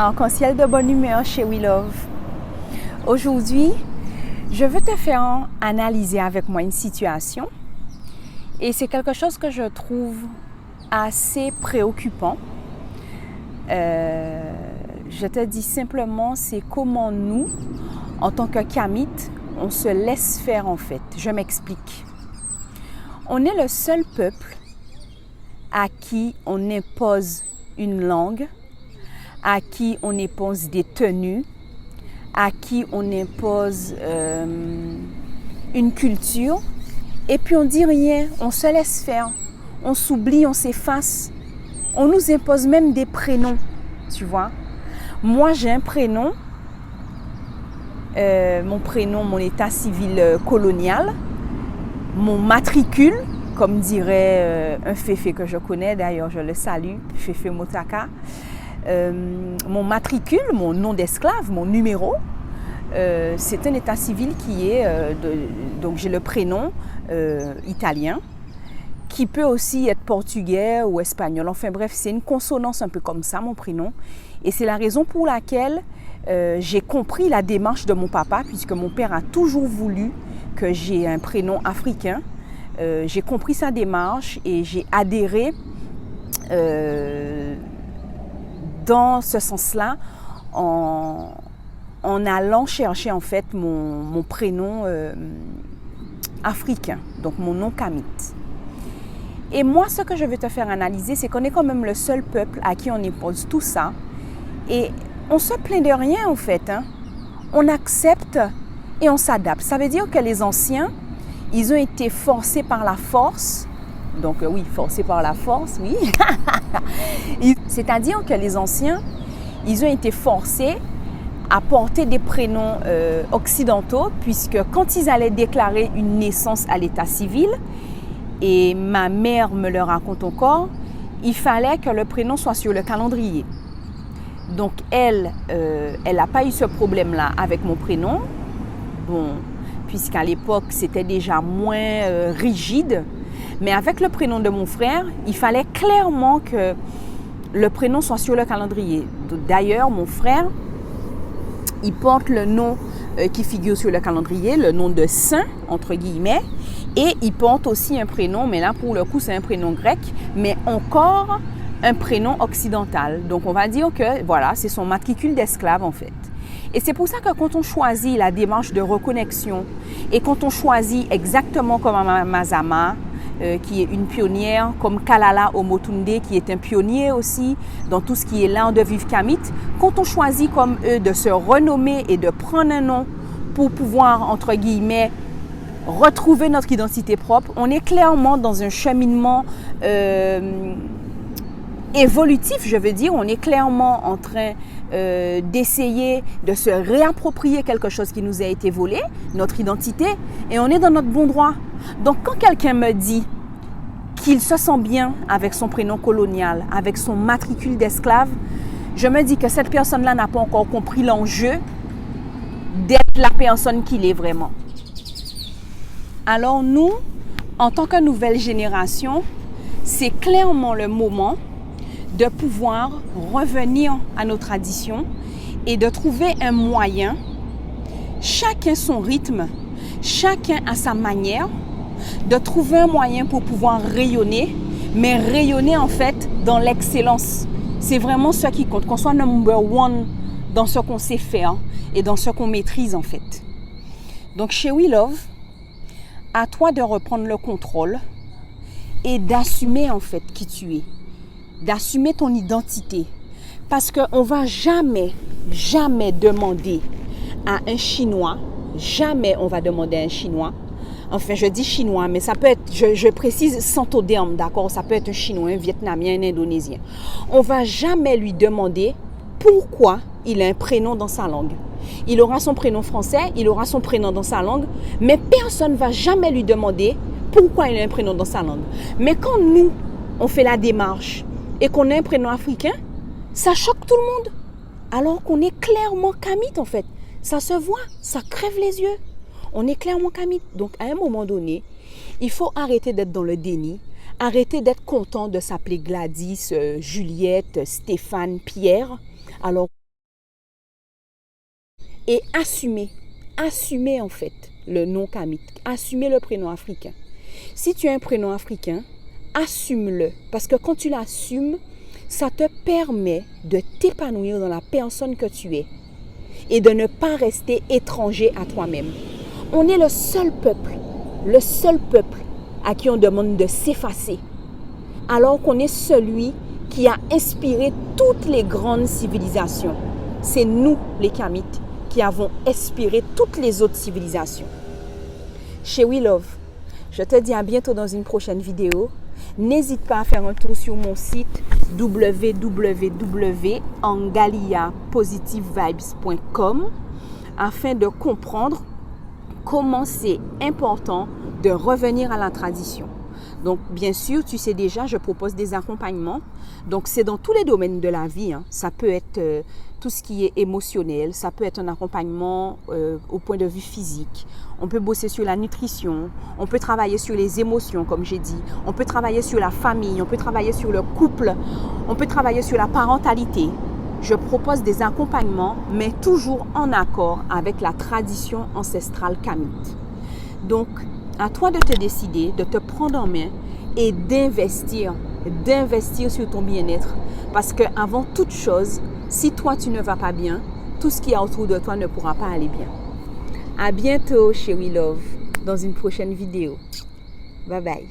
Arc-en-ciel de bonne humeur chez We Love. Aujourd'hui, je veux te faire analyser avec moi une situation et c'est quelque chose que je trouve assez préoccupant. Je te dis simplement, c'est comment nous, en tant que Kamites, on se laisse faire en fait. Je m'explique. On est le seul peuple à qui on impose une langue, à qui on impose des tenues, à qui on impose une culture, et puis on dit rien, on se laisse faire, on s'oublie, on s'efface. On nous impose même des prénoms, tu vois. Moi, j'ai un prénom, mon état civil colonial, mon matricule, comme dirait un féfé que je connais, d'ailleurs je le salue, Féfé Motaka. Mon matricule, mon nom d'esclave, mon numéro, c'est un état civil qui est, donc j'ai le prénom italien, qui peut aussi être portugais ou espagnol. Enfin bref, c'est une consonance un peu comme ça, mon prénom. Et c'est la raison pour laquelle j'ai compris la démarche de mon papa, puisque mon père a toujours voulu que j'ai un prénom africain. J'ai compris sa démarche et j'ai adhéré dans ce sens-là en allant chercher en fait mon prénom africain, donc mon nom Kamite. Et moi, ce que je veux te faire analyser, c'est qu'on est quand même le seul peuple à qui on impose tout ça. Et on se plaint de rien en fait. On accepte et on s'adapte. Ça veut dire que les anciens, ils ont été forcés par la force. Donc oui, forcés par la force, oui. C'est-à-dire que les anciens, ils ont été forcés à porter des prénoms occidentaux, puisque quand ils allaient déclarer une naissance à l'état civil, et ma mère me le raconte encore, il fallait que le prénom soit sur le calendrier. Donc elle n'a pas eu ce problème-là avec mon prénom, bon, puisqu'à l'époque c'était déjà moins rigide. Mais avec le prénom de mon frère, il fallait clairement que le prénom soit sur le calendrier. D'ailleurs, mon frère, il porte le nom qui figure sur le calendrier, le nom de saint, entre guillemets, et il porte aussi un prénom, mais là pour le coup c'est un prénom grec, mais encore un prénom occidental. Donc on va dire que voilà, c'est son matricule d'esclave en fait. Et c'est pour ça que quand on choisit la démarche de reconnexion et quand on choisit exactement comme Mazama, qui est une pionnière, comme Kalala Omotunde, qui est un pionnier aussi dans tout ce qui est l'art de vivre Kamite, quand on choisit comme eux de se renommer et de prendre un nom pour pouvoir, entre guillemets, retrouver notre identité propre, on est clairement dans un cheminement évolutif, je veux dire. On est clairement en train d'essayer de se réapproprier quelque chose qui nous a été volé, notre identité, et on est dans notre bon droit. Donc quand quelqu'un me dit qu'il se sent bien avec son prénom colonial, avec son matricule d'esclave, je me dis que cette personne-là n'a pas encore compris l'enjeu d'être la personne qu'il est vraiment. Alors nous, en tant que nouvelle génération, c'est clairement le moment de pouvoir revenir à nos traditions et de trouver un moyen, chacun son rythme, chacun à sa manière, de trouver un moyen pour pouvoir rayonner, mais rayonner en fait dans l'excellence. C'est vraiment ce qui compte, qu'on soit number one dans ce qu'on sait faire et dans ce qu'on maîtrise en fait. Donc chez We Love, à toi de reprendre le contrôle et d'assumer en fait qui tu es, d'assumer ton identité. Parce qu'on ne va jamais demander à un Chinois, jamais on va demander à un Chinois, enfin je dis Chinois, mais ça peut être, je précise sans taux terme, d'accord, ça peut être un Chinois, un Vietnamien, un Indonésien. On ne va jamais lui demander pourquoi il a un prénom dans sa langue. Il aura son prénom français, il aura son prénom dans sa langue, mais personne ne va jamais lui demander pourquoi il a un prénom dans sa langue. Mais quand nous, on fait la démarche et qu'on a un prénom africain, ça choque tout le monde. Alors qu'on est clairement Kamite en fait. Ça se voit, ça crève les yeux. On est clairement Kamite. Donc à un moment donné, il faut arrêter d'être dans le déni, arrêter d'être content de s'appeler Gladys, Juliette, Stéphane, Pierre. Alors et assumez en fait le nom Kamit, assumez le prénom africain. Si tu as un prénom africain, assume-le, parce que quand tu l'assumes, ça te permet de t'épanouir dans la personne que tu es et de ne pas rester étranger à toi-même. On est le seul peuple à qui on demande de s'effacer, alors qu'on est celui qui a inspiré toutes les grandes civilisations. C'est nous, les Kamites, qui avons inspiré toutes les autres civilisations. Chez We Love, je te dis à bientôt dans une prochaine vidéo. N'hésite pas à faire un tour sur mon site www.angaliapositivevibes.com afin de comprendre comment c'est important de revenir à la tradition. Donc, bien sûr, tu sais déjà, je propose des accompagnements. Donc, c'est dans tous les domaines de la vie. Ça peut être tout ce qui est émotionnel, ça peut être un accompagnement au point de vue physique. On peut bosser sur la nutrition, on peut travailler sur les émotions, comme j'ai dit. On peut travailler sur la famille, on peut travailler sur le couple, on peut travailler sur la parentalité. Je propose des accompagnements, mais toujours en accord avec la tradition ancestrale kamite. Donc, à toi de te décider, de te prendre en main et d'investir sur ton bien-être. Parce qu'avant toute chose, si toi tu ne vas pas bien, tout ce qui est autour de toi ne pourra pas aller bien. À bientôt chez We Love dans une prochaine vidéo. Bye bye.